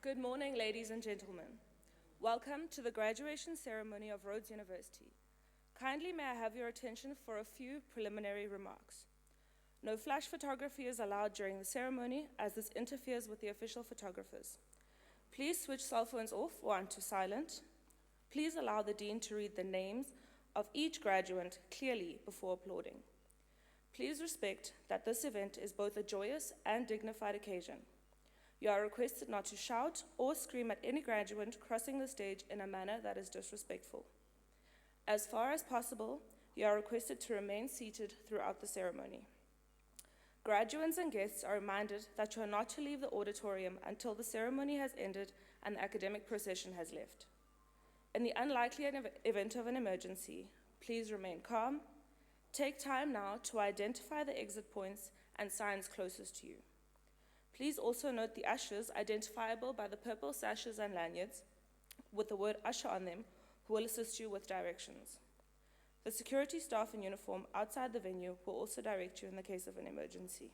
Good morning, ladies and gentlemen. Welcome to the graduation ceremony of Rhodes University. Kindly may I have your attention for a few preliminary remarks. No flash photography is allowed during the ceremony, as this interferes with the official photographers. Please switch cell phones off or onto silent. Please allow the Dean to read the names of each graduate clearly before applauding. Please respect that this event is both a joyous and dignified occasion. You are requested not to shout or scream at any graduate crossing the stage in a manner that is disrespectful. As far as possible, you are requested to remain seated throughout the ceremony. Graduates and guests are reminded that you are not to leave the auditorium until the ceremony has ended and the academic procession has left. In the unlikely event of an emergency, please remain calm. Take time now to identify the exit points and signs closest to you. Please also note the ushers, identifiable by the purple sashes and lanyards with the word usher on them, who will assist you with directions. The security staff in uniform outside the venue will also direct you in the case of an emergency.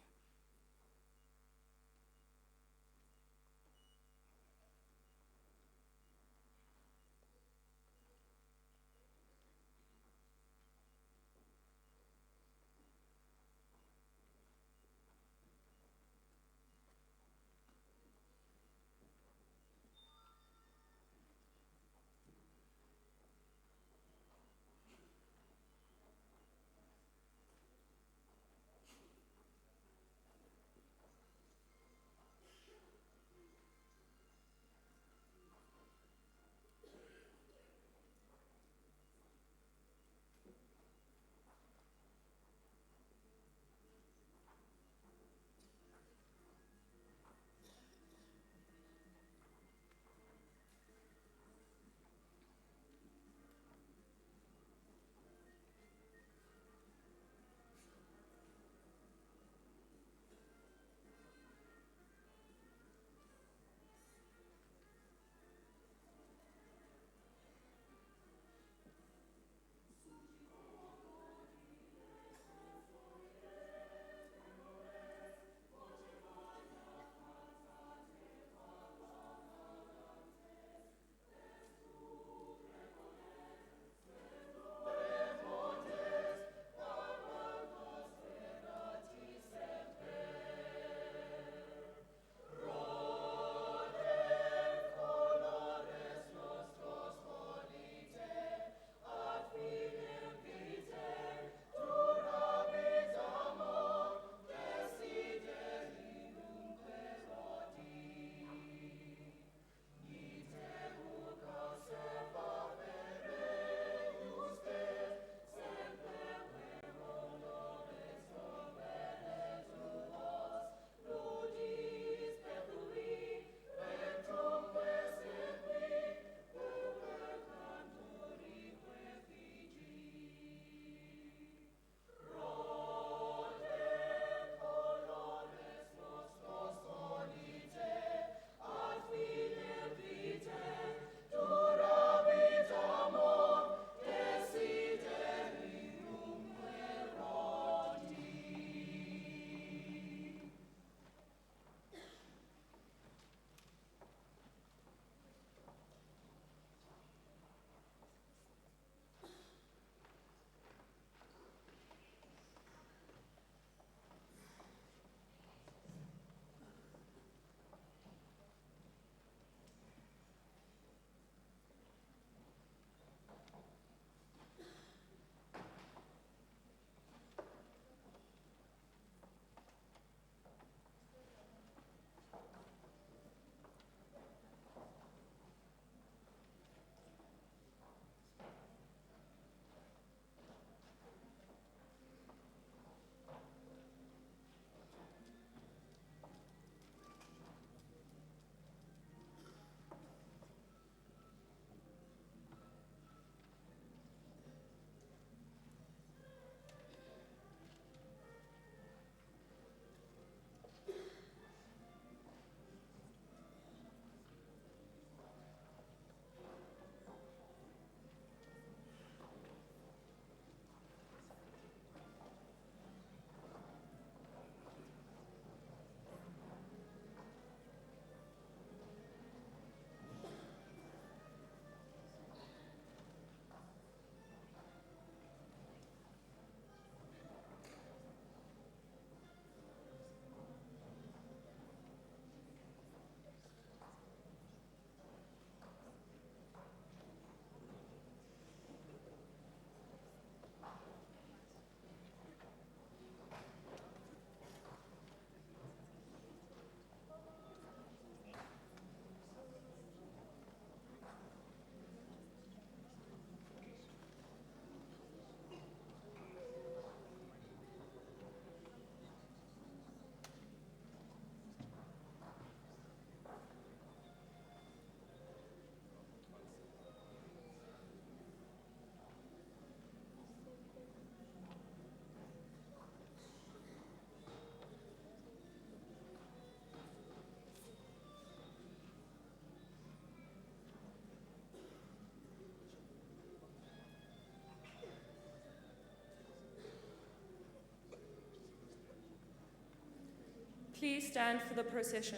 Please stand for the procession.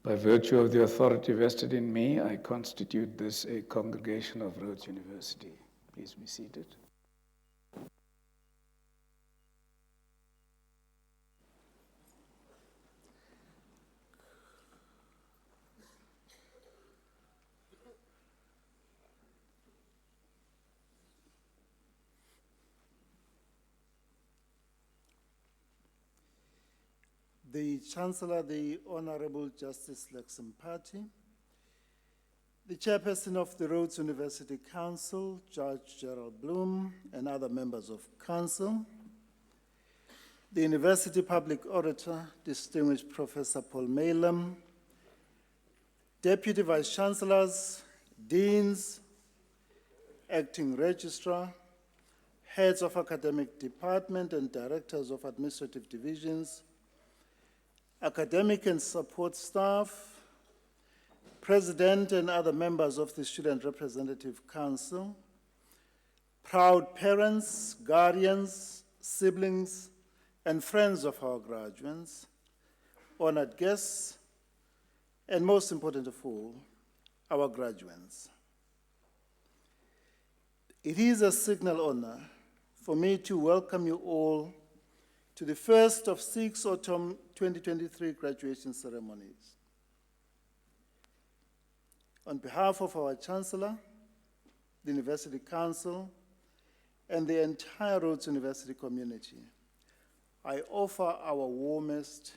By virtue of the authority vested in me, I constitute this a congregation of Rhodes University. Please be seated. The Chancellor, the Honorable Justice Lexham Party, the Chairperson of the Rhodes University Council, Judge Gerald Bloom, and other members of Council, the University Public Auditor, Distinguished Professor Paul Malem, Deputy Vice-Chancellors, Deans, Acting Registrar, Heads of Academic Department and Directors of Administrative Divisions, academic and support staff, President and other members of the Student Representative Council, proud parents, guardians, siblings, and friends of our graduates, honored guests, and most important of all, our graduates. It is a signal honor for me to welcome you all to the first of 6 autumn 2023 graduation ceremonies. on behalf of our Chancellor, the University Council, and the entire Rhodes University community, I offer our warmest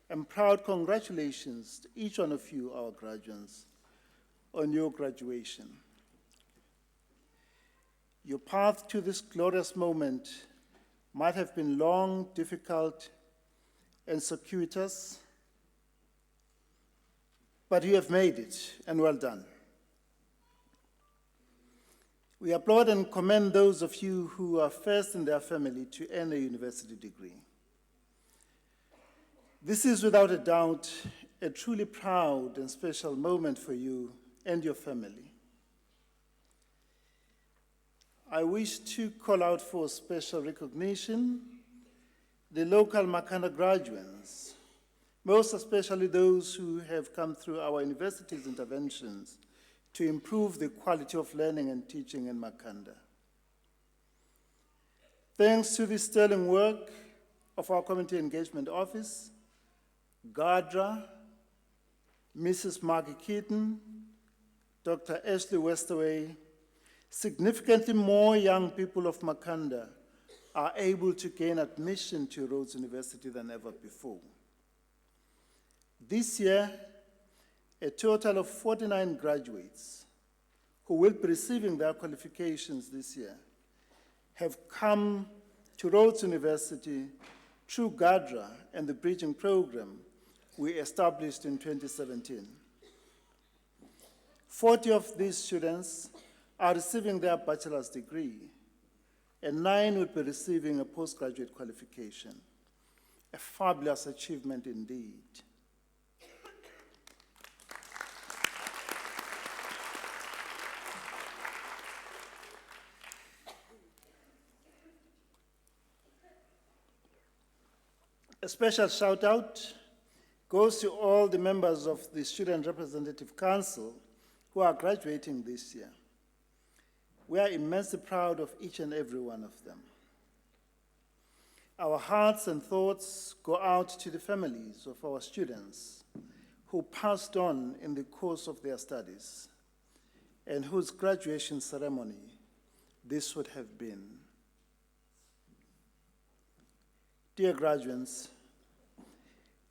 and proud congratulations to each one of you, our graduates, on your graduation. Your path to this glorious moment might have been long, difficult, and circuitous, but you have made it, and well done. We applaud and commend those of you who are first in their family to earn a university degree. This is without a doubt a truly proud and special moment for you and your family. I wish to call out for special recognition the local McKenna graduates, most especially those who have come through our university's interventions to improve the quality of learning and teaching in McKenna. Thanks to the sterling work of our Community Engagement Office, GADRA, Mrs. Maggie Keaton, Dr. Ashley Westerway, significantly more young people of Makanda are able to gain admission to Rhodes University than ever before. This year, a total of 49 graduates who will be receiving their qualifications this year have come to Rhodes University through GADRA and the bridging program we established in 2017. 40 of these students are receiving their bachelor's degree, and 9 will be receiving a postgraduate qualification. A fabulous achievement indeed. A special shout out goes to all the members of the Student Representative Council who are graduating this year. We are immensely proud of each and every one of them. Our hearts and thoughts go out to the families of our students who passed on in the course of their studies and whose graduation ceremony this would have been. Dear graduates,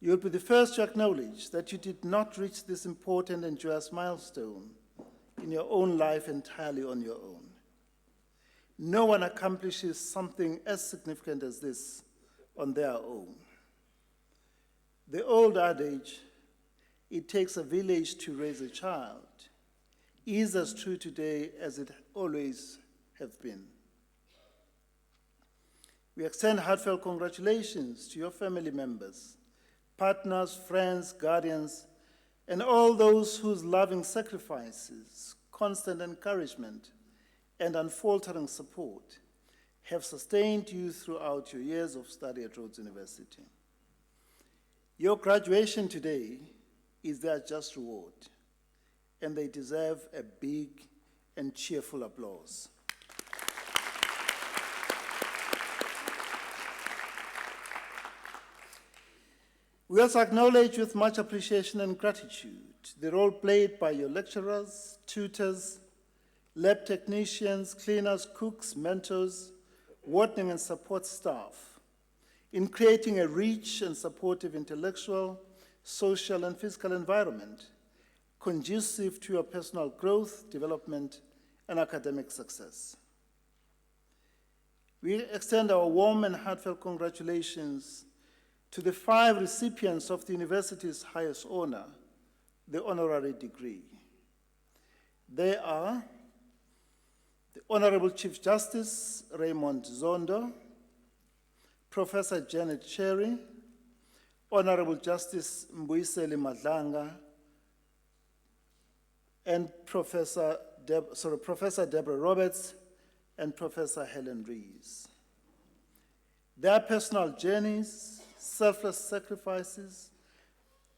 you'll be the first to acknowledge that you did not reach this important and joyous milestone in your own life entirely on your own. No one accomplishes something as significant as this on their own. The old adage, it takes a village to raise a child, is as true today as it always has been. We extend heartfelt congratulations to your family members, partners, friends, guardians, and all those whose loving sacrifices, constant encouragement, and unfaltering support have sustained you throughout your years of study at Rhodes University. Your graduation today is their just reward, and they deserve a big and cheerful applause. We also acknowledge with much appreciation and gratitude the role played by your lecturers, tutors, lab technicians, cleaners, cooks, mentors, wardening and support staff in creating a rich and supportive intellectual, social, and physical environment conducive to your personal growth, development, and academic success. We extend our warm and heartfelt congratulations to the 5 recipients of the university's highest honor, the honorary degree. They are the Honorable Chief Justice Raymond Zondo, Professor Janet Cherry, Honorable Justice Mbuyiseli Madlanga, and Professor Deborah Roberts and Professor Helen Rees. Their personal journeys, selfless sacrifices,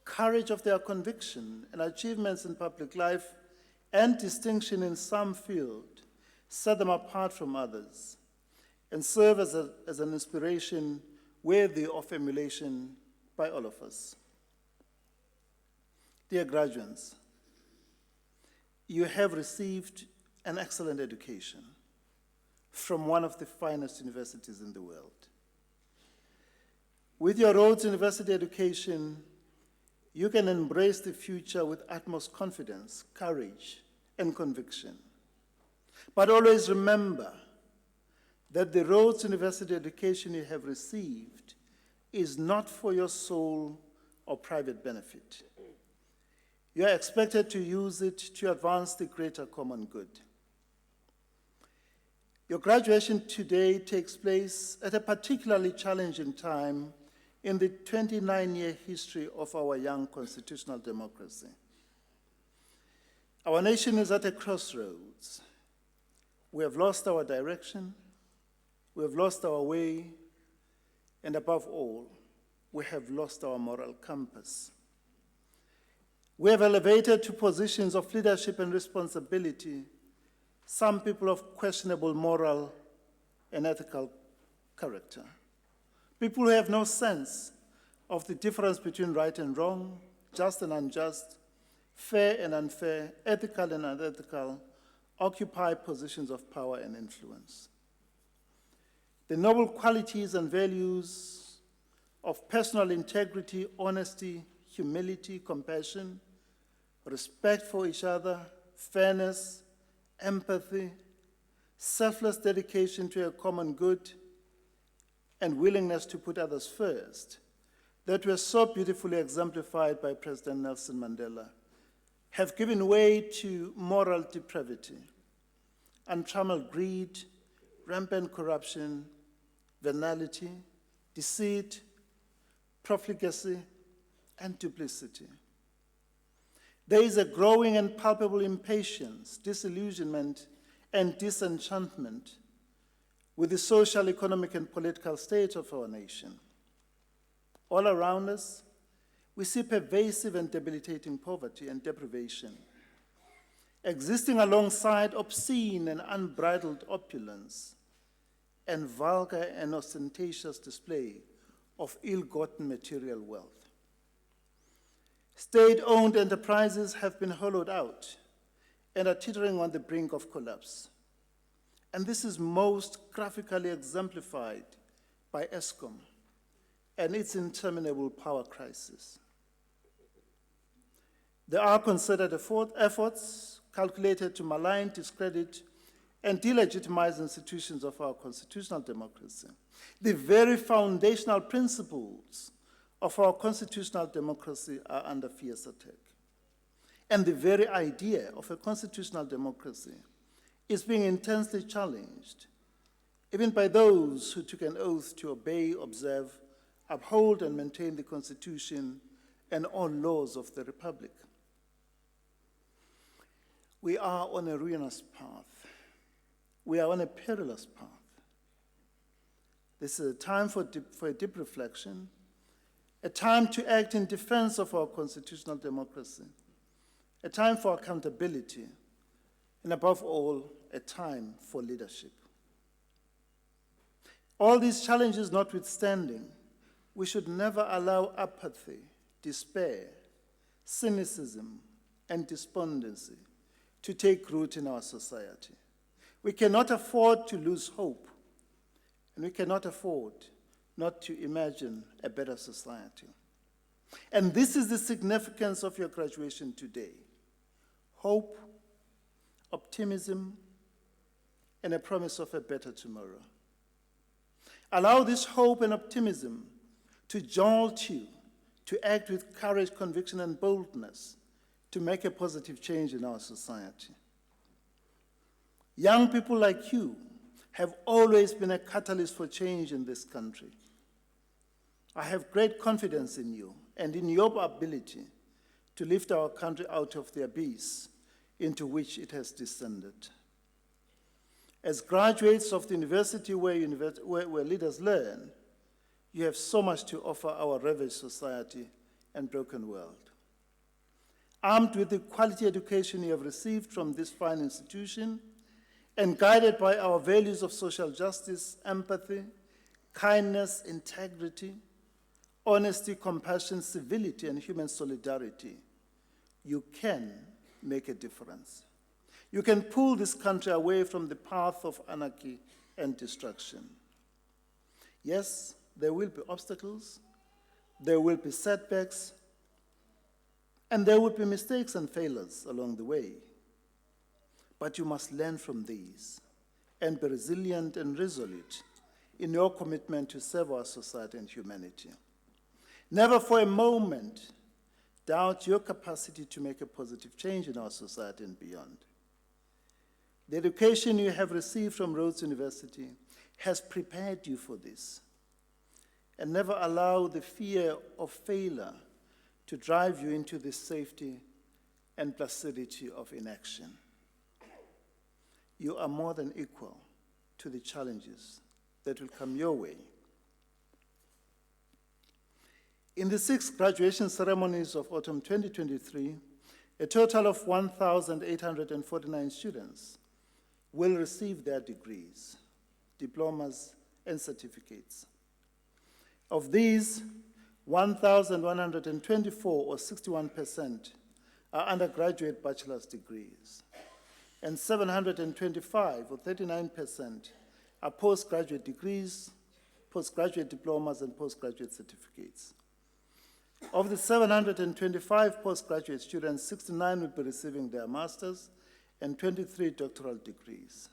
courage of their conviction, and achievements in public life and distinction in some field set them apart from others and serve as an inspiration worthy of emulation by all of us. Dear graduates, you have received an excellent education from one of the finest universities in the world. With your Rhodes University education, you can embrace the future with utmost confidence, courage, and conviction. But always remember that the Rhodes University education you have received is not for your sole or private benefit. You are expected to use it to advance the greater common good. Your graduation today takes place at a particularly challenging time in the 29-year history of our young constitutional democracy. Our nation is at a crossroads. We have lost our direction, we have lost our way, and above all, we have lost our moral compass. We have elevated to positions of leadership and responsibility some people of questionable moral and ethical character. People who have no sense of the difference between right and wrong, just and unjust, fair and unfair, ethical and unethical, occupy positions of power and influence. The noble qualities and values of personal integrity, honesty, humility, compassion, respect for each other, fairness, empathy, selfless dedication to a common good, and willingness to put others first, that were so beautifully exemplified by President Nelson Mandela, have given way to moral depravity, untrammeled greed, rampant corruption, venality, deceit, profligacy, and duplicity. There is a growing and palpable impatience, disillusionment, and disenchantment with the social, economic, and political state of our nation. All around us, we see pervasive and debilitating poverty and deprivation, existing alongside obscene and unbridled opulence and vulgar and ostentatious display of ill-gotten material wealth. State-owned enterprises have been hollowed out and are teetering on the brink of collapse. And this is most graphically exemplified by ESCOM and its interminable power crisis. There are concerted efforts calculated to malign, discredit, and delegitimize institutions of our constitutional democracy. The very foundational principles of our constitutional democracy are under fierce attack. And the very idea of a constitutional democracy is being intensely challenged, even by those who took an oath to obey, observe, uphold, and maintain the Constitution and all laws of the Republic. We are on a ruinous path. We are on a perilous path. This is a time for a deep reflection, a time to act in defense of our constitutional democracy, a time for accountability, and above all, a time for leadership. All these challenges notwithstanding, we should never allow apathy, despair, cynicism, and despondency to take root in our society. We cannot afford to lose hope, and we cannot afford not to imagine a better society. And this is the significance of your graduation today. Hope, optimism, and a promise of a better tomorrow. Allow this hope and optimism to jolt you to act with courage, conviction, and boldness to make a positive change in our society. Young people like you have always been a catalyst for change in this country. I have great confidence in you and in your ability to lift our country out of the abyss into which it has descended. As graduates of the university where leaders learn, you have so much to offer our ravaged society and broken world. Armed with the quality education you have received from this fine institution, and guided by our values of social justice, empathy, kindness, integrity, honesty, compassion, civility, and human solidarity, you can make a difference. You can pull this country away from the path of anarchy and destruction. Yes, there will be obstacles, there will be setbacks, and there will be mistakes and failures along the way. But you must learn from these and be resilient and resolute in your commitment to serve our society and humanity. Never for a moment doubt your capacity to make a positive change in our society and beyond. The education you have received from Rhodes University has prepared you for this. And never allow the fear of failure to drive you into the safety and placidity of inaction. You are more than equal to the challenges that will come your way. In the 6 graduation ceremonies of autumn 2023, a total of 1,849 students will receive their degrees, diplomas, and certificates. Of these, 1,124, or 61%, are undergraduate bachelor's degrees, and 725, or 39%, are postgraduate degrees, postgraduate diplomas, and postgraduate certificates. Of the 725 postgraduate students, 69 will be receiving their master's and 23 doctoral degrees.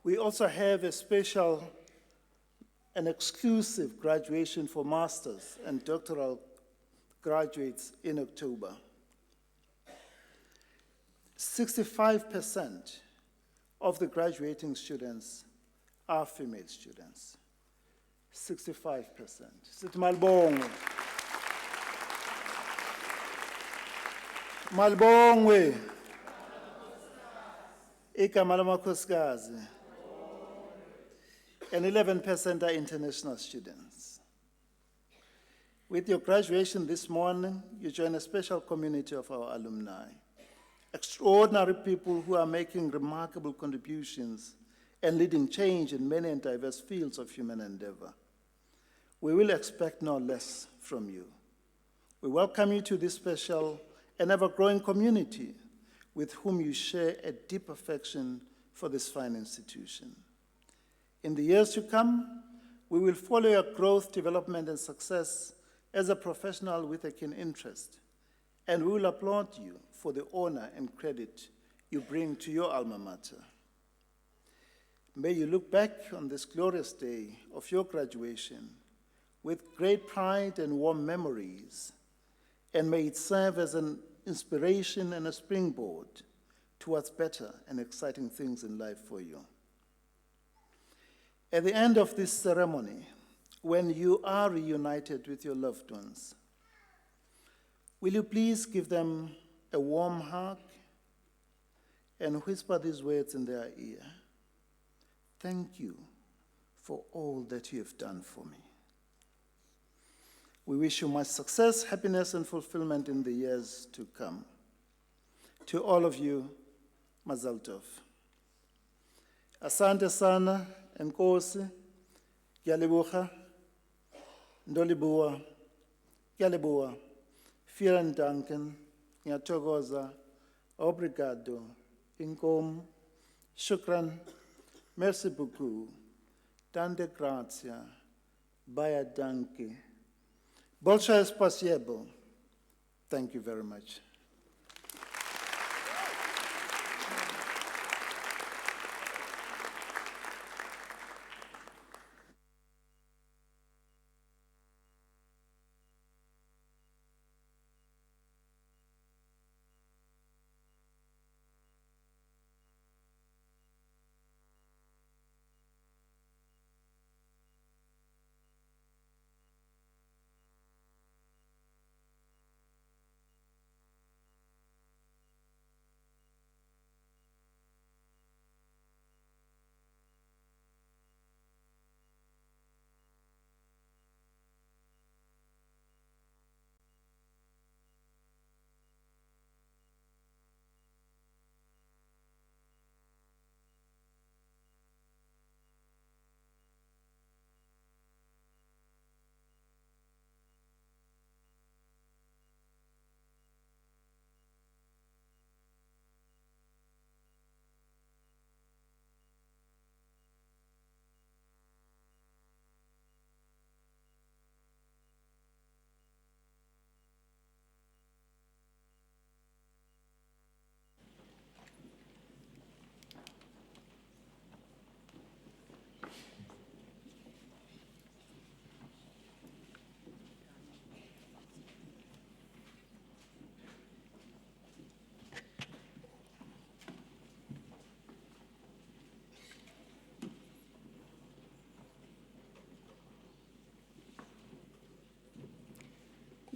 We also have a special and exclusive graduation for master's and doctoral graduates in October. 65% of the graduating students are female students. 65%. Sithi malibongwe. Malibongwe. Igama lamakhosikazi. And 11% are international students. With your graduation this morning, you join a special community of our alumni, extraordinary people who are making remarkable contributions and leading change in many and diverse fields of human endeavor. We will expect no less from you. We welcome you to this special and ever-growing community with whom you share a deep affection for this fine institution. In the years to come, we will follow your growth, development, and success as a professional with a keen interest, and we will applaud you for the honor and credit you bring to your alma mater. May you look back on this glorious day of your graduation with great pride and warm memories, and may it serve as an inspiration and a springboard towards better and exciting things in life for you. At the end of this ceremony, when you are reunited with your loved ones, will you please give them a warm hug and whisper these words in their ear? Thank you for all that you have done for me. We wish you much success, happiness, and fulfillment in the years to come. To all of you, Mazal Tov. Asante sana, Enkosi, Gyalibucha, Ndolibua, Gyalibua, vielen Danken, Nyatogoza, Obrigado, Inkom, Shukran, Merci beaucoup, Tante Grazia, Baya Danke. Bolsha es possible. Thank you very much.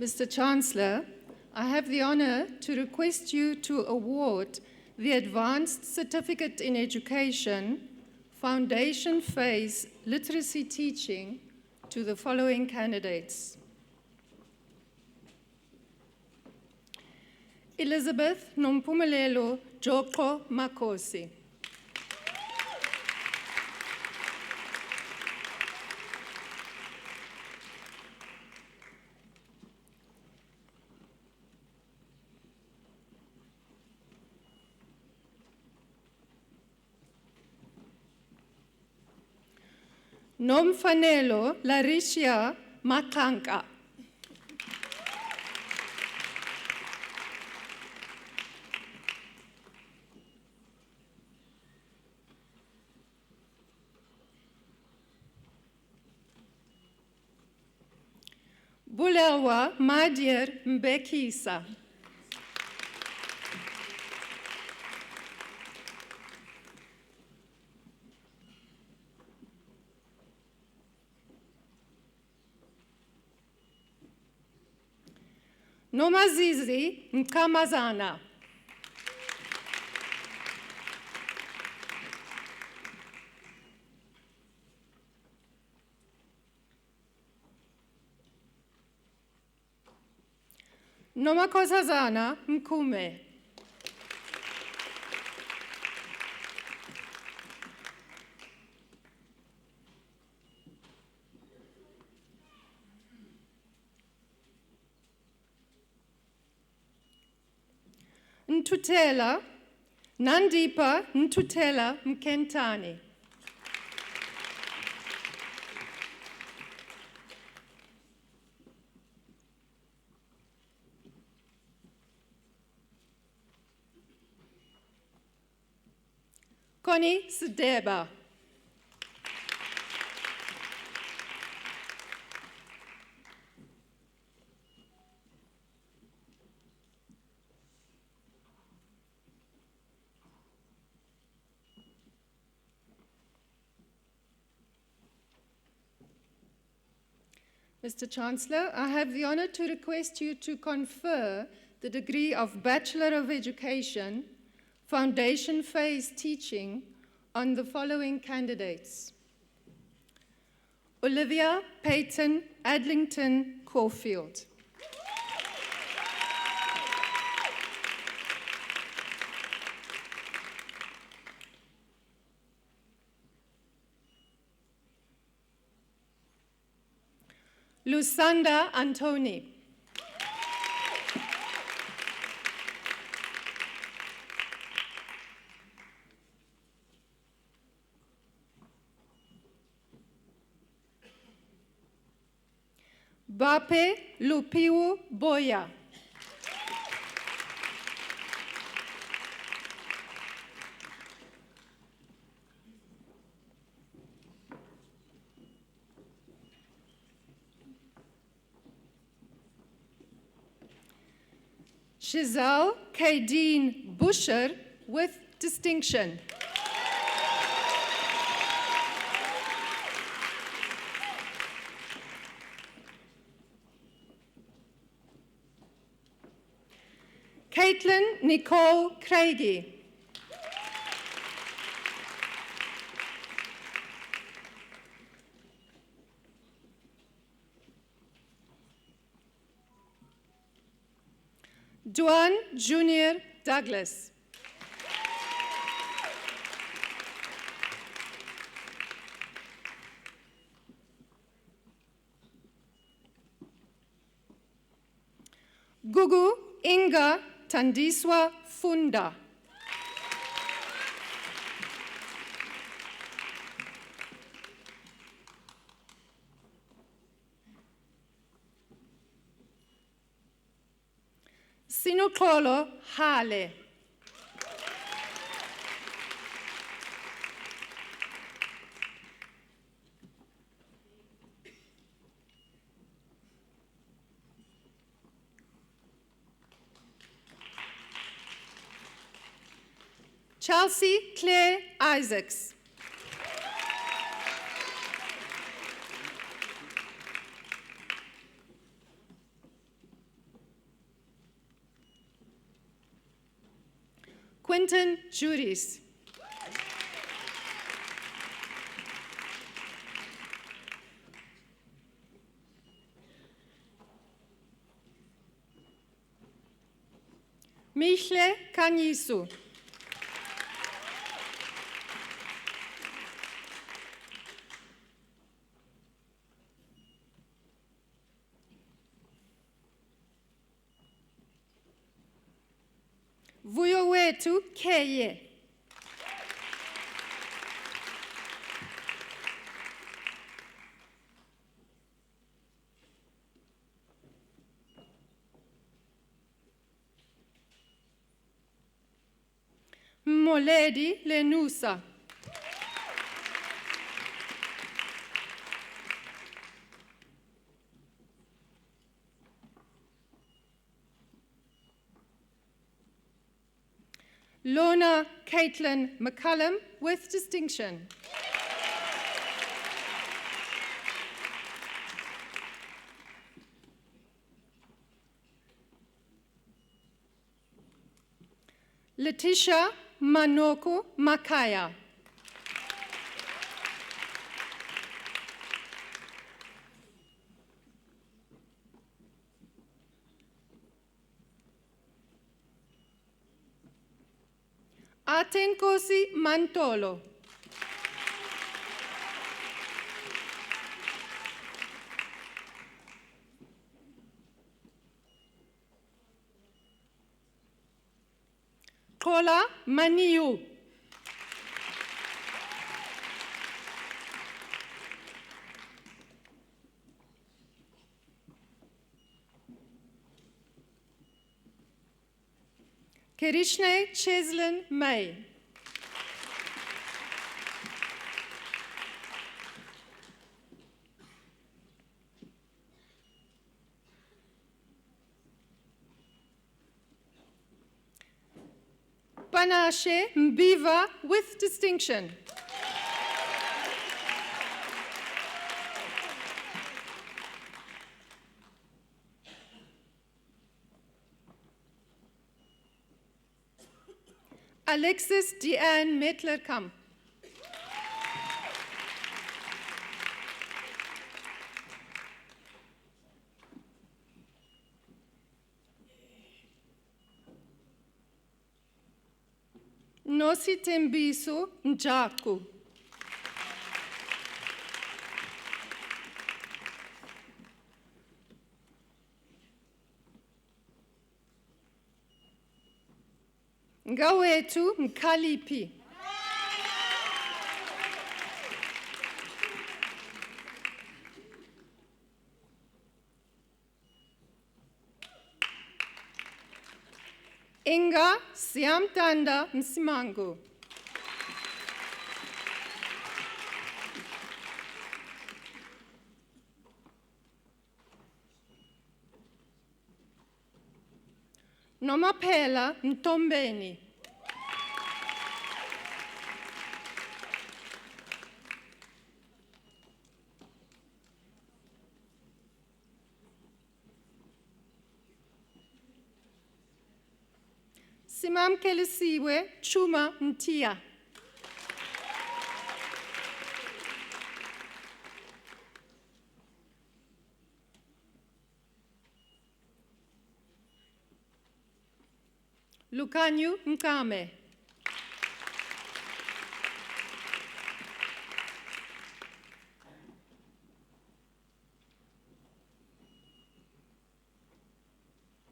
Mr. Chancellor, I have the honor to request you to award the Advanced Certificate in Education Foundation Phase Literacy Teaching to the following candidates. Elizabeth Nompumelelo Joko Makosi. Nomfanelo Larishia Matanka. Bulewa Madier Mbekisa. Nomazizi Nkamazana. Nomakozazana Mkume. Ntutela Nandipa Ntutela Mkentani. Connie Sdeba. Mr. Chancellor, I have the honor to request you to confer the degree of Bachelor of Education, Foundation Phase Teaching on the following candidates. Olivia Peyton Adlington Caulfield. Lusanda Antoni. Bape Lupiu Boya. Giselle Kadeen Busher with distinction. Caitlin Nicole Craigie. Duan Junior Douglas. Gugu Inga Tandiswa Funda. Sinokolo Hale. Chelsea Claire Isaacs. Quentin Juris. Mihle Kanyisu. Vuyo wetu Keye. Moledi Lenusa. Lorna Caitlin McCullum with distinction. Letitia Manoko Makaya. Atenkosi Mantolo. Kola Maniu. Kirishne Cheslin May. Panashe Mbiva with distinction. Alexis Deanne Mettler-Kamp. Nositembiso Njaku. Ngawetu Mkalipi. Inga Siamtanda Msimangu. Nomaphela Mtombeni. Simamkelisiwe Chuma Ntia. Lukanyu Nkame.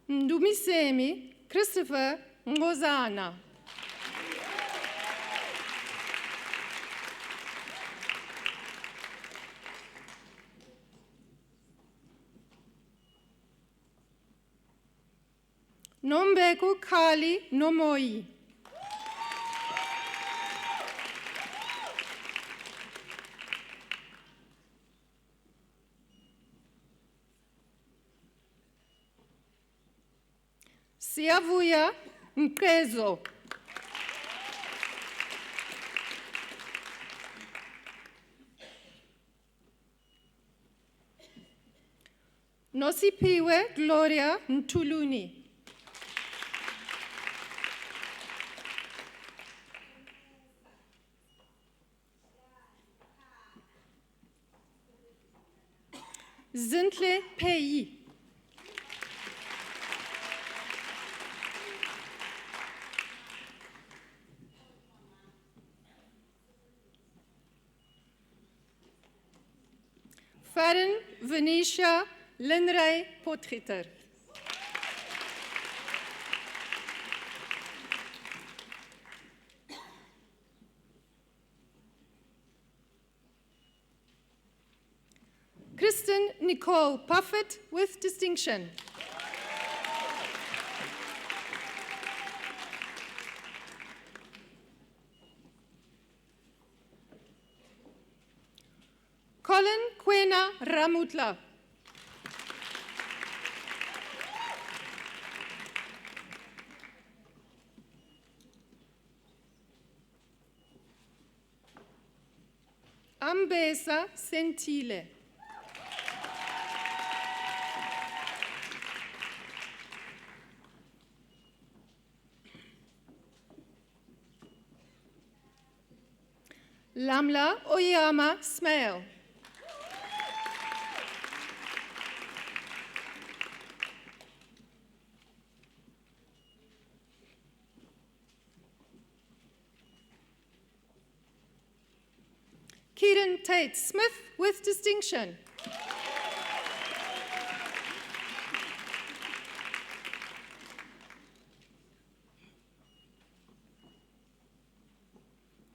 Ndumisemi Christopher Ngozana. Nombeku Kali Nomoi. Siavuya Mkezo. Nosipiwe Gloria Ntuluni. Zintle Peyi. Farren Venetia Linrey Potgieter. Kristen Nicole Puffett with distinction. Colin Kwena Ramutla. Ambesa Sentile. Lamla Oyama Smale. Kieran Tate Smith with distinction.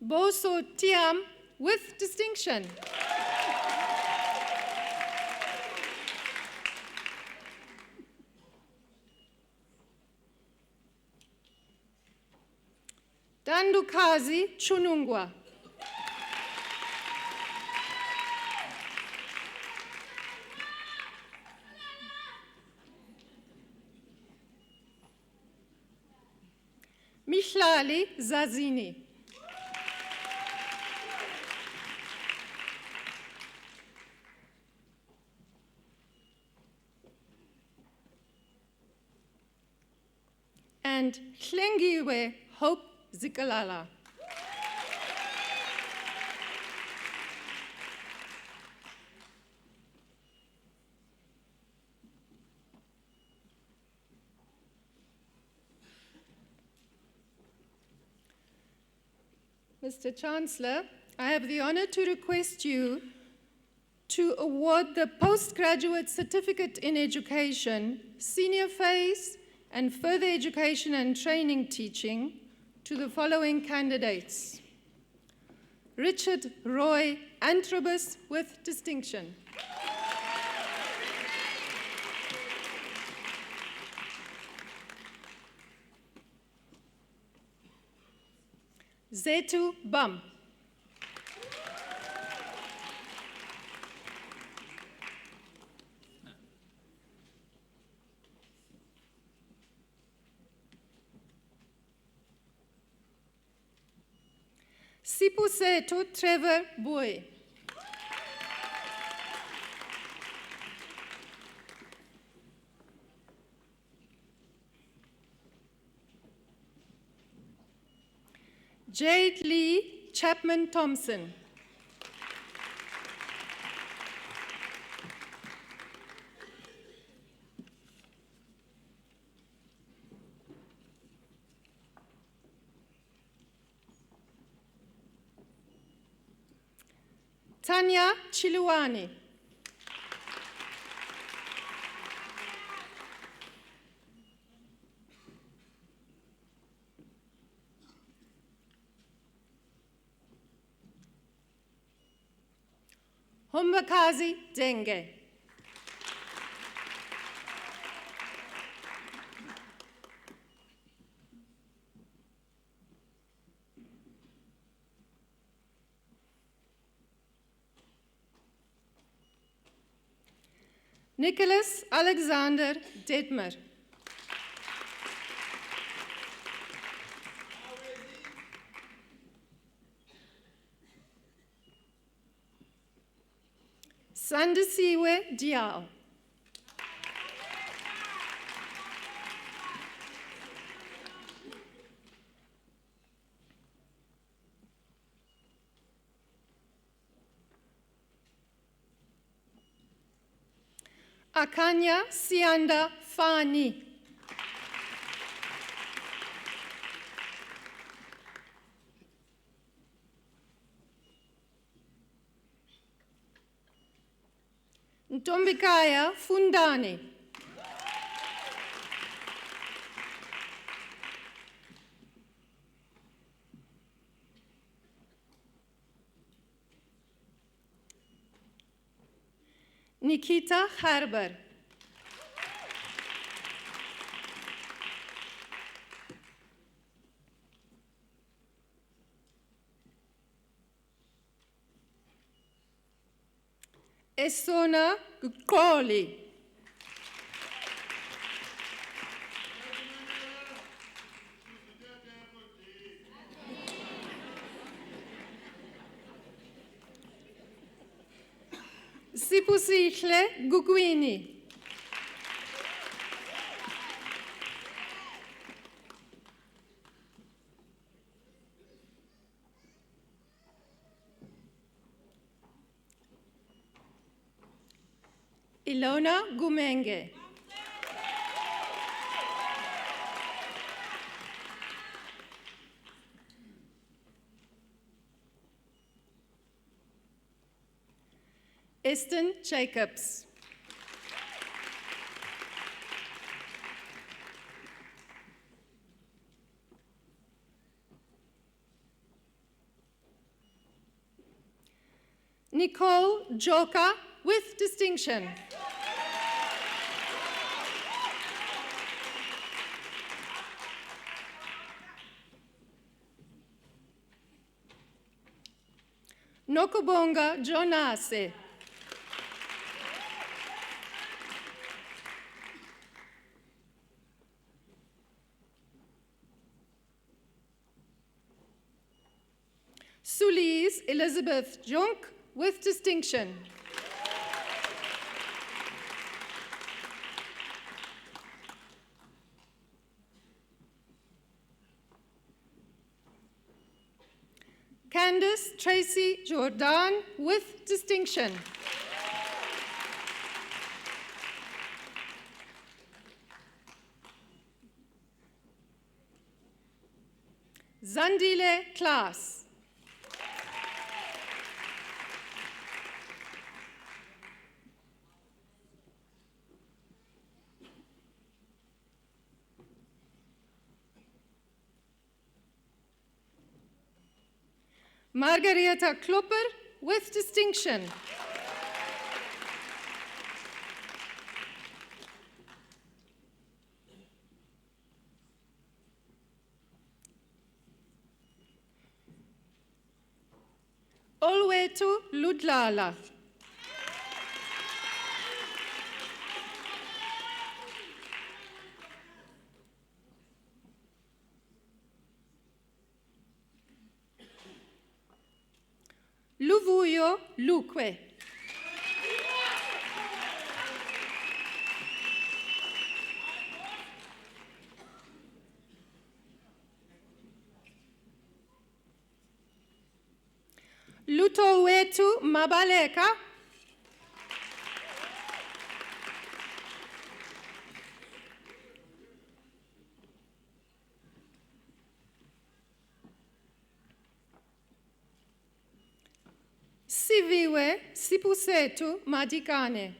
Boso Tiam with distinction. Dandukazi Chunungwa. Mihlali Zazini. And Hlengiwe Hope Zikalala. Mr. Chancellor, I have the honor to request you to award the Postgraduate Certificate in Education, Senior Phase, and Further Education and Training Teaching to the following candidates. Richard Roy Antrobus with distinction. Zetu Bam. Sipusetu Trevor Boughey. Jade Lee Chapman Thompson. Tanya Chiluani. Humbakazi Denge. Nicholas Alexander Detmer. Sandisiwe Diao. Akanya Sianda Fani. Ntombikaya Fundani. Nikita Harber. Esona Gukoli. Sipusihle Guguini. Ilona Gumenge. Eston Jacobs. Nicole Joka with distinction. Nokobonga Jonase. Sulis Elizabeth Junk with distinction. Candace Tracy Jordan with distinction. Zandile Klaas. Margareta Klopper with distinction. Olwetu Ludlala. Luvuyo Lukwe. Lutowetu Mabaleka. Siviwe Sipusetu Madikane.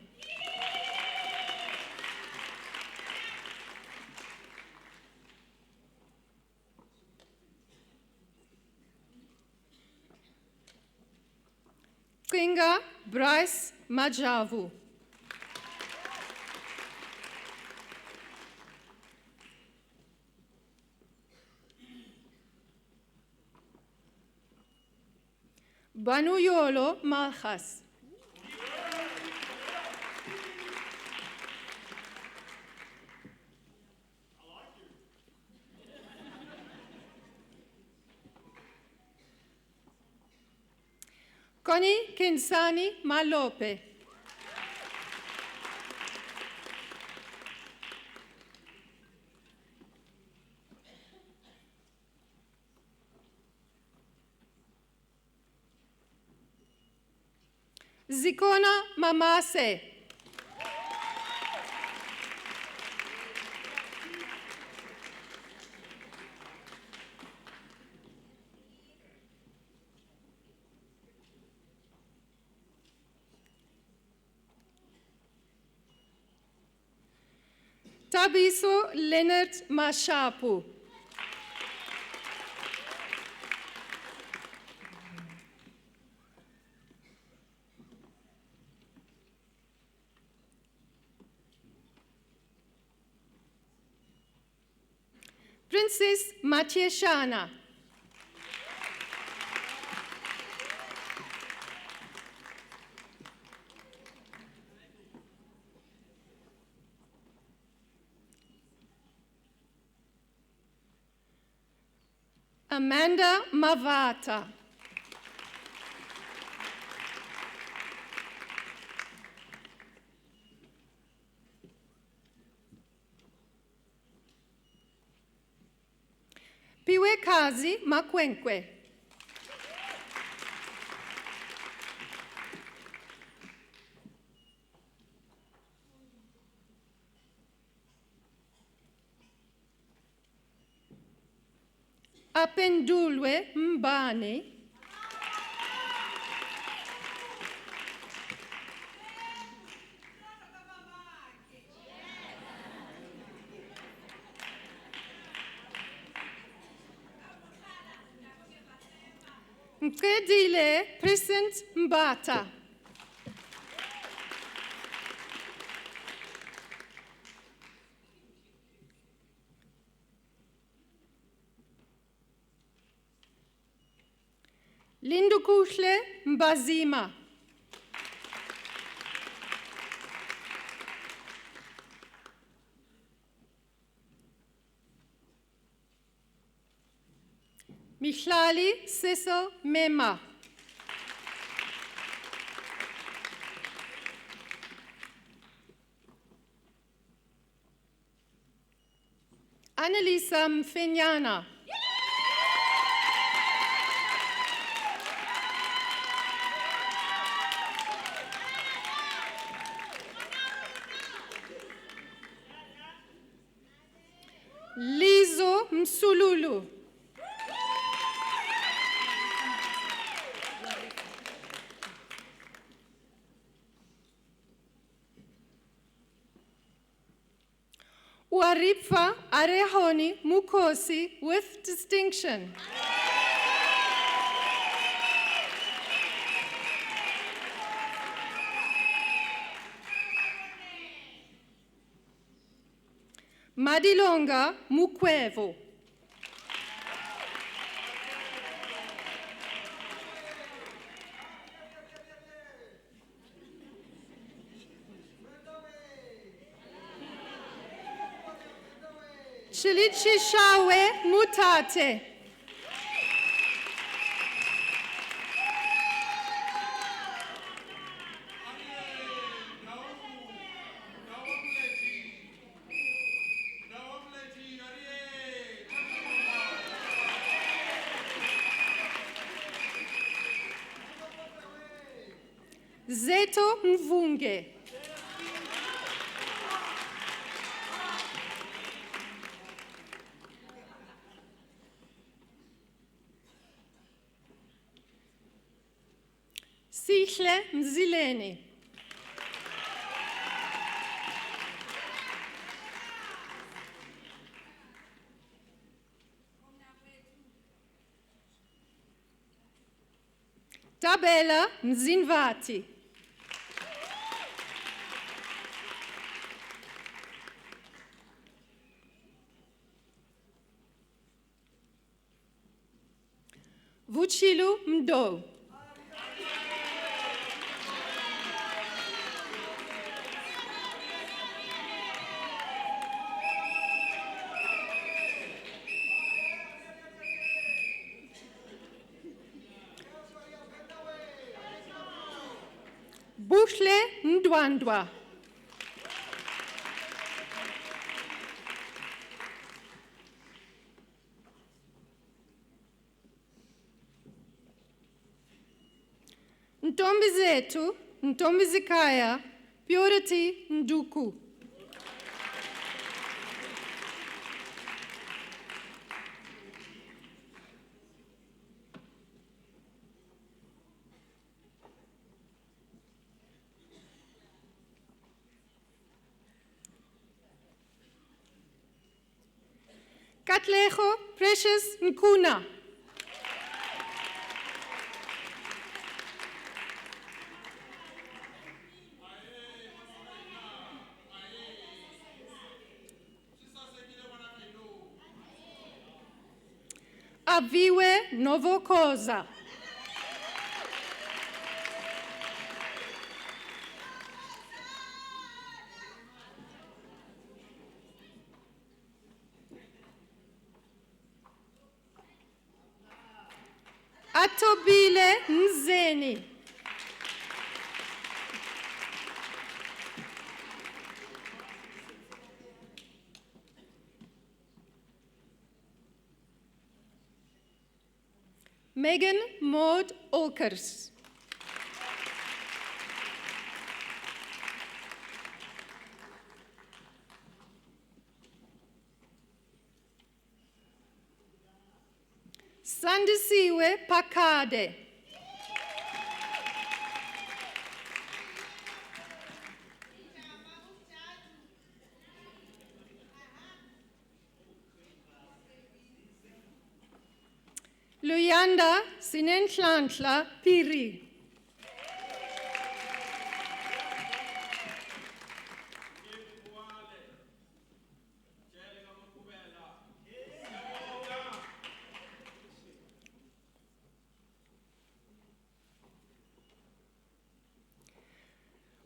Kinga Bryce Majavu. Banuyolo Malchas. Connie Kinsani Malope. Zikona Mamase. Tabiso Leonard Mashapu. Princess Matieshana. Amanda Mavata. Piwekazi Makwenkwe. Apendulwe Mbane. Mkedile Present Mbata. Lindukuhle Mbazima. Mihlali Siso Mema. Annalisa Mfenyana. Lizo Msululu. Waripfa Arehoni Mukosi with distinction. Madilonga Mukwevo. Chilichishawe Mutate. Zeto Mvunge. Sihle Mzileni. Tabela Mzinvati. Vuchilu Mdo. Bushle Ndwandwa. Ntombi zetu, ntombi zikaya, Purity Nduku. Katlego Precious Nkuna. Aviwe Novokoza. Atobile Nzeni. Megan Maud Olkers. Sandisiwe Pakade. Luyanda Sinenhlanhla Piri.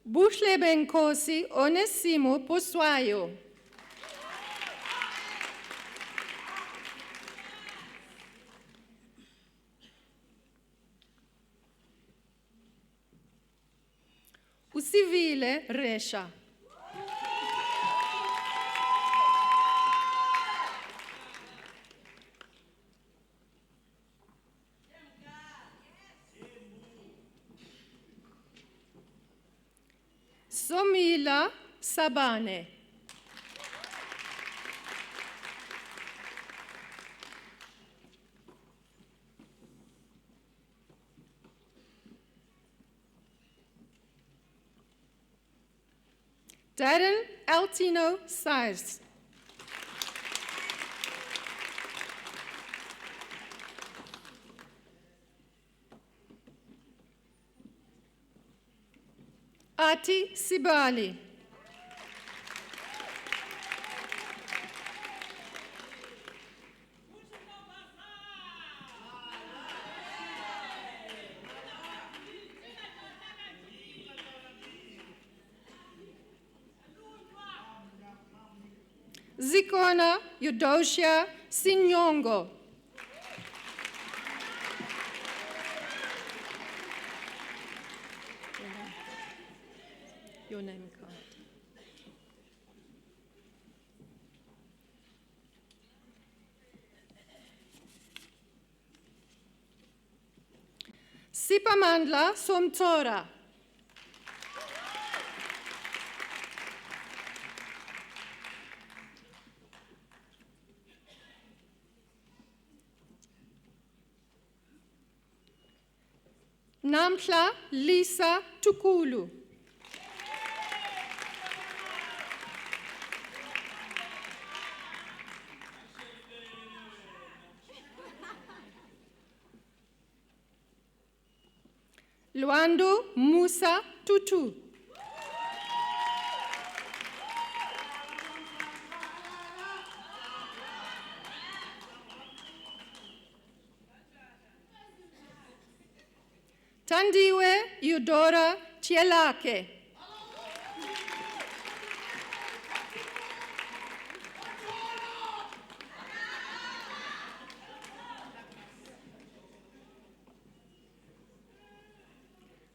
Buhlebe Nkosi Onesimo Poswayo. Usivile Resha. Somila Sabane. Darren Altino Sires. Ati Sibali. Zikona Eudosia Sinyongo. Your name card. Sipamandla Somtora. Namhla Lisa Tukulu. Luando Musa Tutu. Tandiwe Eudora Tielake.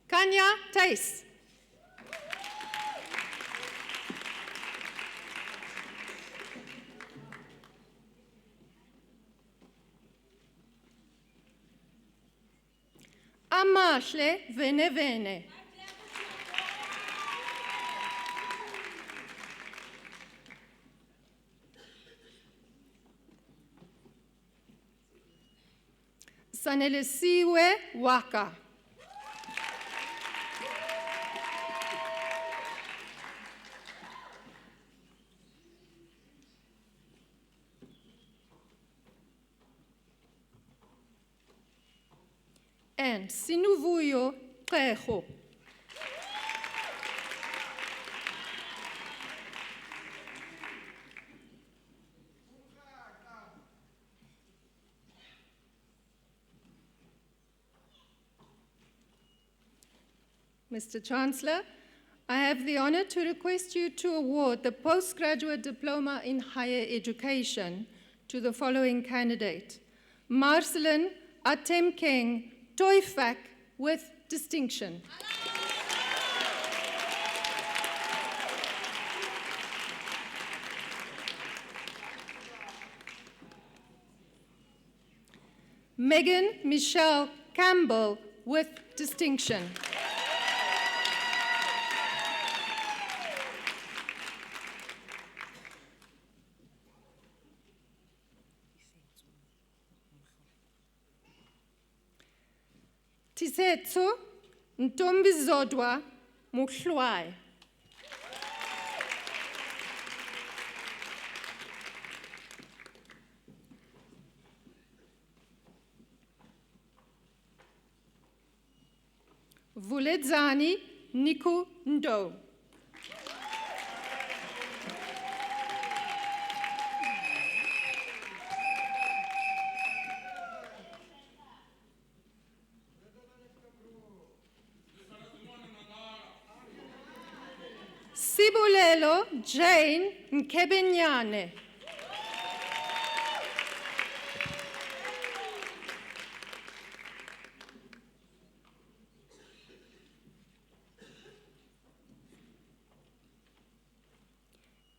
Kanya Tais. Amashle Venevene. Sanelesiwe Waka. and Sinuvuyo Qego. Mr. Chancellor, I have the honor to request you to award the Postgraduate Diploma in Higher Education to the following candidate: Marcelin Atemkeng Toifak with distinction. Megan Michelle Campbell with distinction. Tisetso Ntombizodwa Muhlwai. Vuledzani Niku Ndo. Sibulelo Jane Nkebenyane.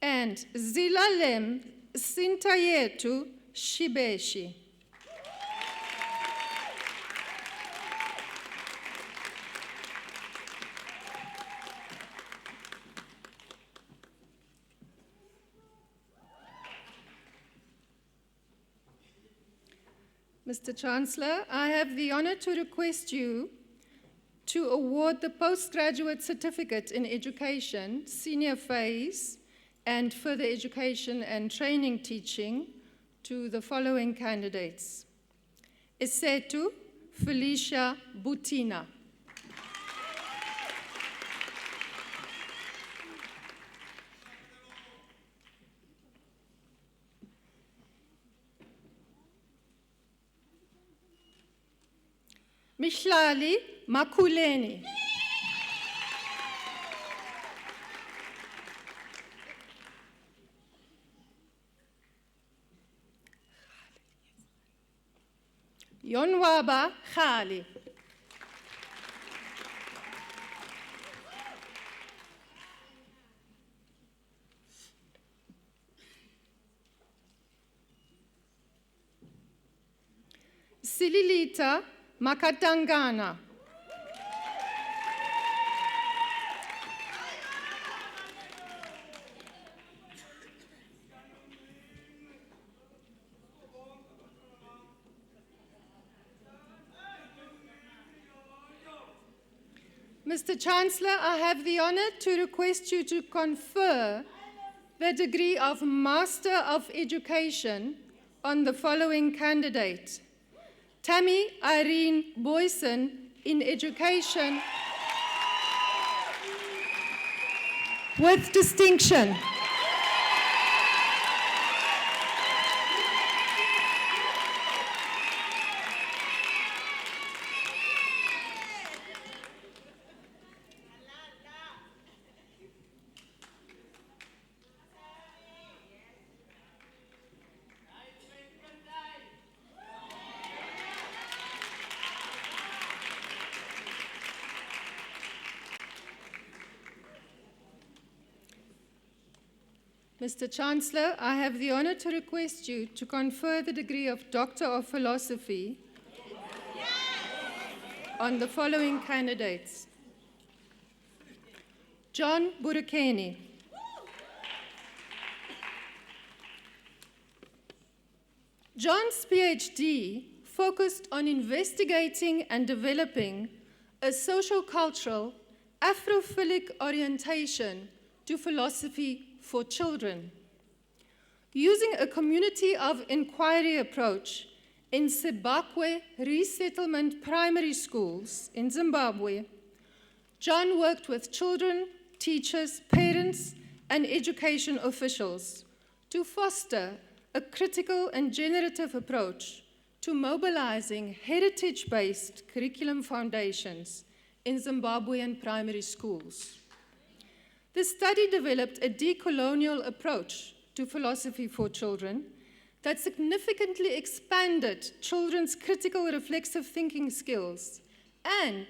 And Zilalem Sintayetu Shibeshi. Mr. Chancellor, I have the honor to request you to award the Postgraduate Certificate in Education, Senior Phase, and Further Education and Training Teaching to the following candidates: Esetu Felicia Butina. Mihlali Makuleni. Yonwaba Khali. Sililita Makatangana. Mr. Chancellor, I have the honor to request you to confer the degree of Master of Education on the following candidate: Tammy Irene Boyson in Education with distinction. Mr. Chancellor, I have the honor to request you to confer the degree of Doctor of Philosophy on the following candidates: John Burukeni. John's PhD focused on investigating and developing a social-cultural Afrophilic orientation to philosophy for children. Using a community of inquiry approach, in Sebakwe resettlement primary schools in Zimbabwe, John worked with children, teachers, parents, and education officials to foster a critical and generative approach to mobilizing heritage-based curriculum foundations in Zimbabwean primary schools. The study developed a decolonial approach to philosophy for children that significantly expanded children's critical reflexive thinking skills and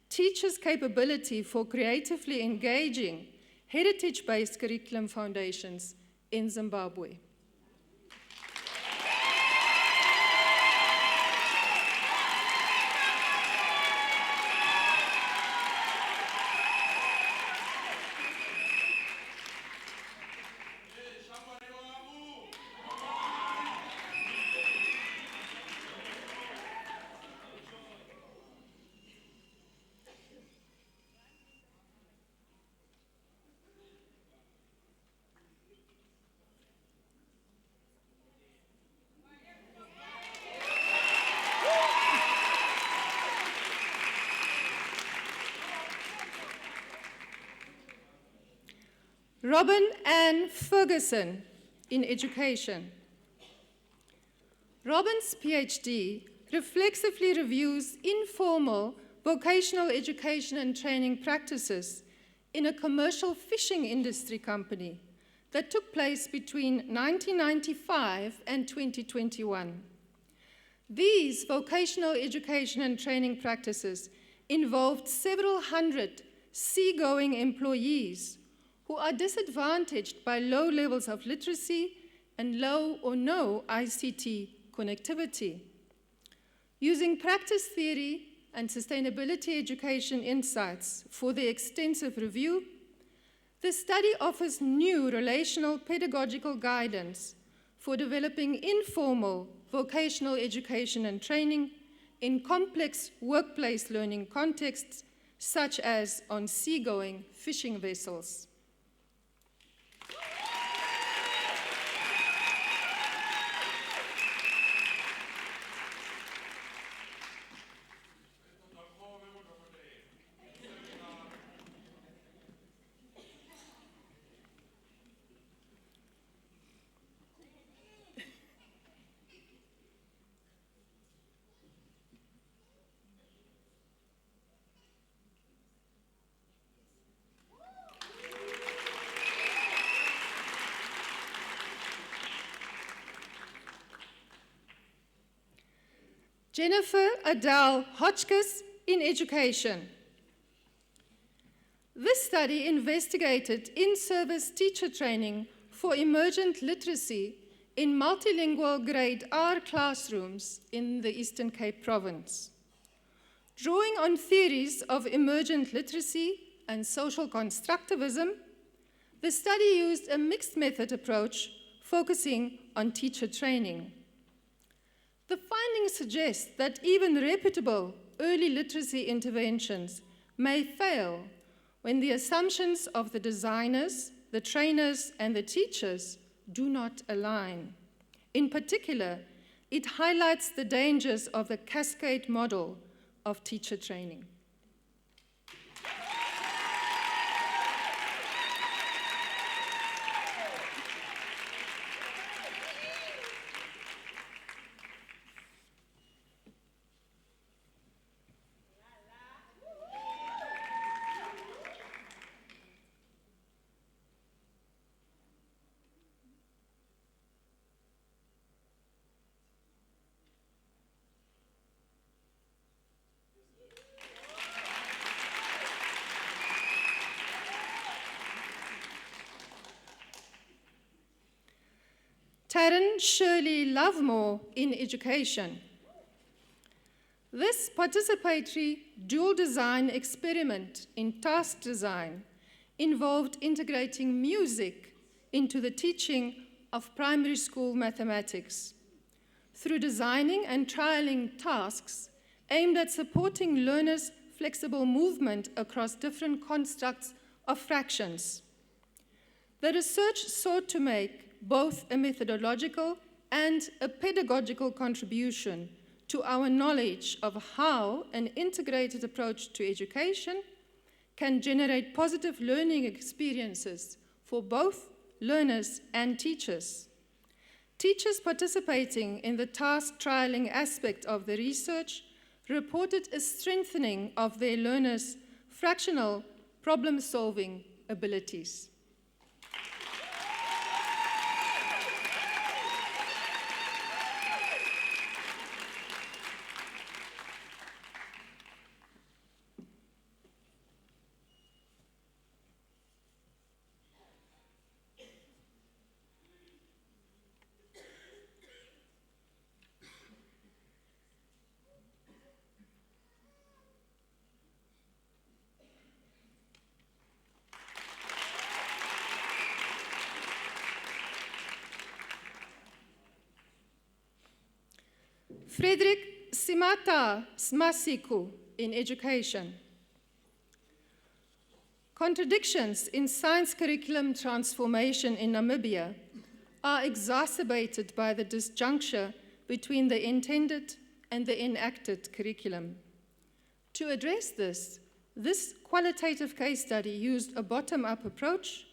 teachers' capability for creatively engaging heritage-based curriculum foundations in Zimbabwe. Robin Ann Ferguson in education. Robin's PhD reflexively reviews informal vocational education and training practices in a commercial fishing industry company that took place between 1995 and 2021. These vocational education and training practices involved several hundred seagoing employees who are disadvantaged by low levels of literacy and low or no ICT connectivity. Using practice theory and sustainability education insights for the extensive review, the study offers new relational pedagogical guidance for developing informal vocational education and training in complex workplace learning contexts, such as on seagoing fishing vessels. Jennifer Adele Hotchkiss in education. This study investigated in-service teacher training for emergent literacy in multilingual grade R classrooms in the Eastern Cape province. Drawing on theories of emergent literacy and social constructivism, the study used a mixed method approach focusing on teacher training. The findings suggest that even reputable early literacy interventions may fail when the assumptions of the designers, the trainers, and the teachers do not align. In particular, it highlights the dangers of the cascade model of teacher training. Taryn Shirley Lovemore in education. This participatory dual design experiment in task design involved integrating music into the teaching of primary school mathematics through designing and trialing tasks aimed at supporting learners' flexible movement across different constructs of fractions. The research sought to make both a methodological and a pedagogical contribution to our knowledge of how an integrated approach to education can generate positive learning experiences for both learners and teachers. Teachers participating in the task trialing aspect of the research reported a strengthening of their learners' fractional problem-solving abilities. Frederick Simata Smasiku in education. Contradictions in science curriculum transformation in Namibia are exacerbated by the disjuncture between the intended and the enacted curriculum. To address this qualitative case study used a bottom-up approach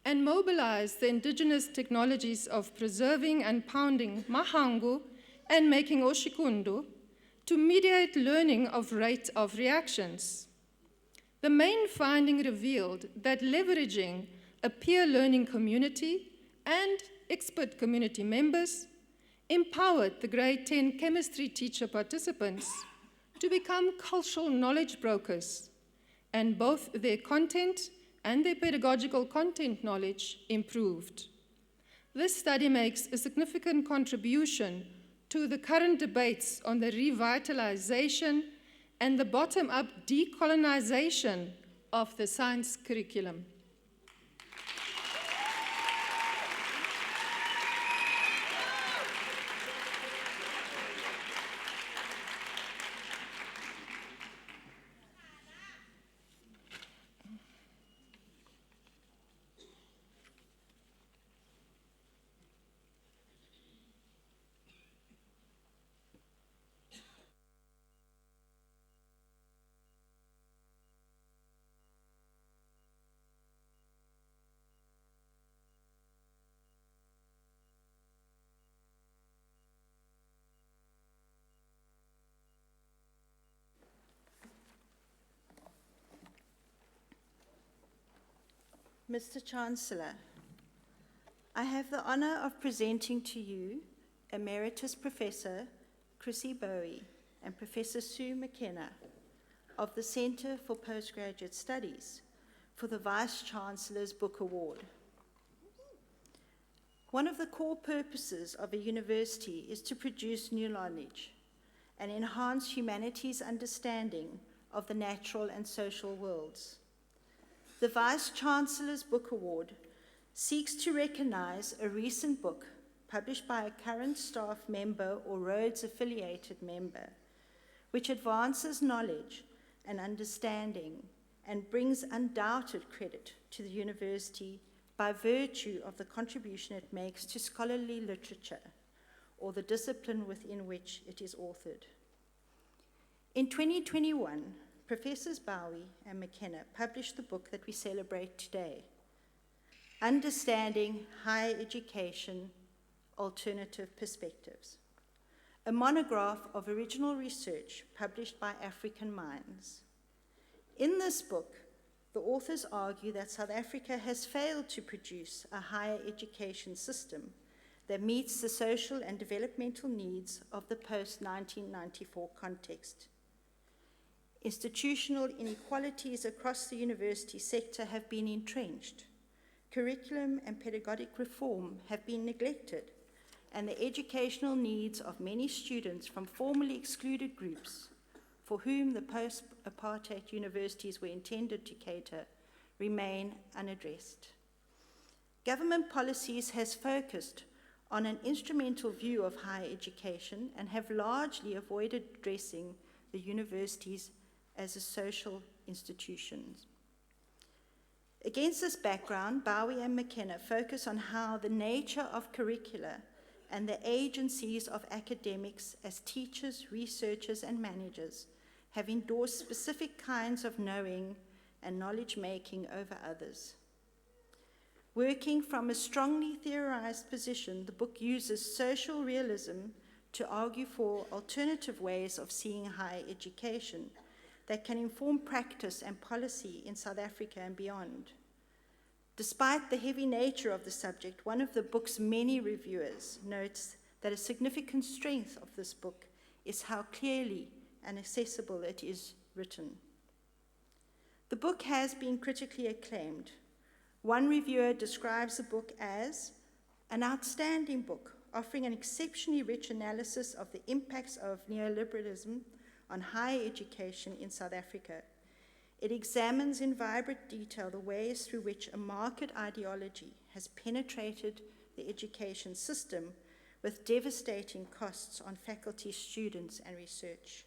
and mobilized the indigenous technologies of preserving and pounding mahangu and making oshikundu to mediate learning of rate of reactions. The main finding revealed that leveraging a peer learning community and expert community members empowered the grade 10 chemistry teacher participants to become cultural knowledge brokers, and both their content and their pedagogical content knowledge improved. This study makes a significant contribution to the current debates on the revitalization and the bottom-up decolonization of the science curriculum. Mr. Chancellor, I have the honor of presenting to you Emeritus Professor Chrissy Boughey and Professor Sioux McKenna of the Center for Postgraduate Studies for the Vice-Chancellor's Book Award. One of the core purposes of a university is to produce new knowledge and enhance humanity's understanding of the natural and social worlds. The Vice-Chancellor's Book Award seeks to recognize a recent book published by a current staff member or Rhodes-affiliated member, which advances knowledge and understanding and brings undoubted credit to the university by virtue of the contribution it makes to scholarly literature or the discipline within which it is authored. In 2021, Professors Boughey and McKenna published the book that we celebrate today, Understanding Higher Education, Alternative Perspectives, a monograph of original research published by African Minds. In this book, the authors argue that South Africa has failed to produce a higher education system that meets the social and developmental needs of the post-1994 context. Institutional inequalities across the university sector have been entrenched. Curriculum and pedagogic reform have been neglected, and the educational needs of many students from formerly excluded groups, for whom the post-apartheid universities were intended to cater, remain unaddressed. Government policies has focused on an instrumental view of higher education and have largely avoided addressing the universities as a social institution. Against this background, Boughey and McKenna focus on how the nature of curricula and the agencies of academics as teachers, researchers, and managers have endorsed specific kinds of knowing and knowledge-making over others. Working from a strongly theorized position, the book uses social realism to argue for alternative ways of seeing higher education that can inform practice and policy in South Africa and beyond. Despite the heavy nature of the subject, one of the book's many reviewers notes that a significant strength of this book is how clearly and accessible it is written. The book has been critically acclaimed. One reviewer describes the book as an outstanding book, offering an exceptionally rich analysis of the impacts of neoliberalism on higher education in South Africa. It examines in vibrant detail the ways through which a market ideology has penetrated the education system with devastating costs on faculty, students, and research.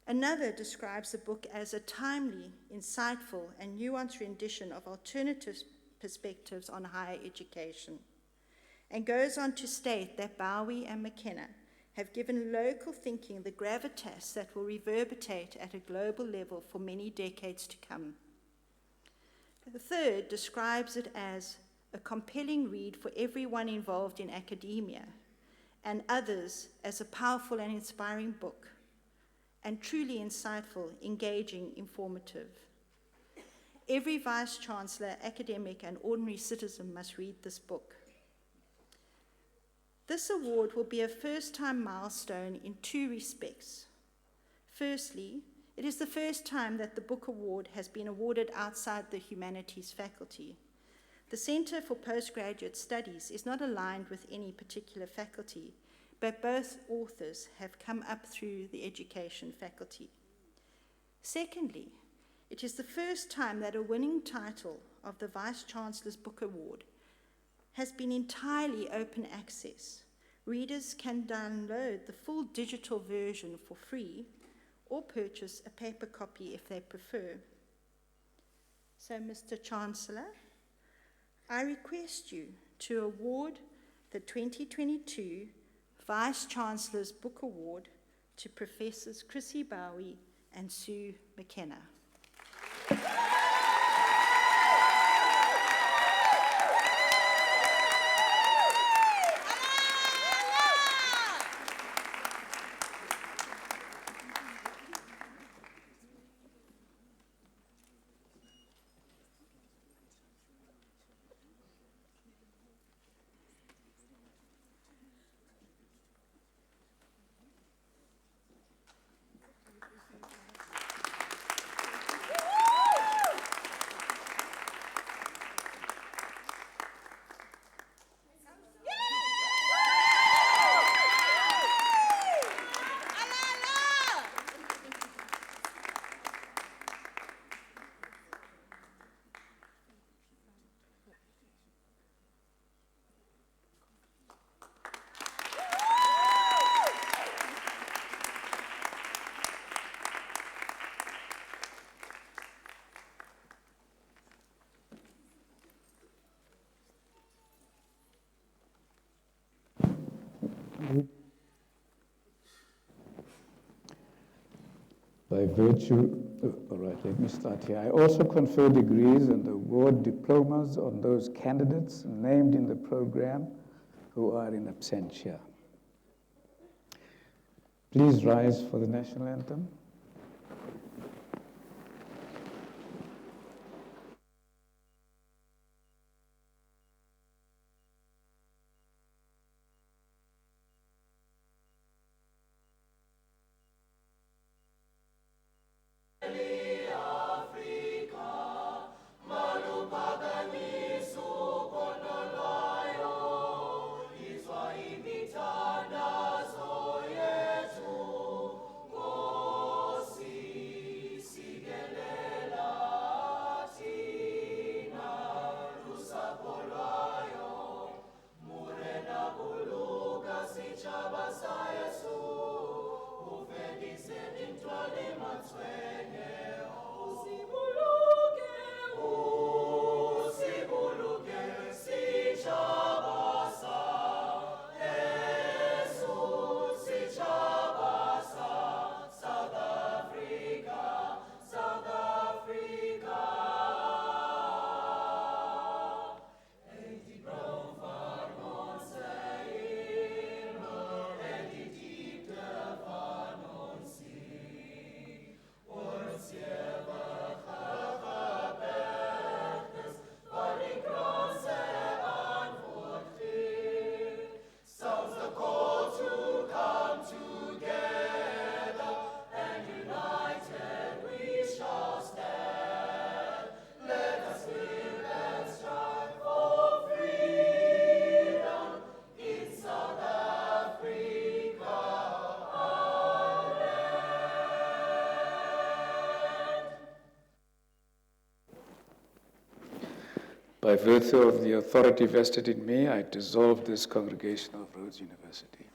Another describes the book as a timely, insightful, and nuanced rendition of alternative perspectives on higher education, and goes on to state that Boughey and McKenna have given local thinking the gravitas that will reverberate at a global level for many decades to come. The third describes it as a compelling read for everyone involved in academia, and others as a powerful and inspiring book, and truly insightful, engaging, informative. Every Vice-Chancellor, academic, and ordinary citizen must read this book. This award will be a first-time milestone in two respects. Firstly, it is the first time that the Book Award has been awarded outside the humanities faculty. The Center for Postgraduate Studies is not aligned with any particular faculty, but both authors have come up through the education faculty. Secondly, it is the first time that a winning title of the Vice-Chancellor's Book Award has been entirely open access. Readers can download the full digital version for free or purchase a paper copy if they prefer. So, Mr. Chancellor, I request you to award the 2022 Vice-Chancellor's Book Award to Professors Chrissy Boughey and Sioux McKenna. By virtue, all right, let me start here. I also confer degrees and award diplomas on those candidates named in the program who are in absentia. Please rise for the National Anthem. Mitana zo yetu, By virtue of the authority vested in me, I dissolve this congregation of Rhodes University.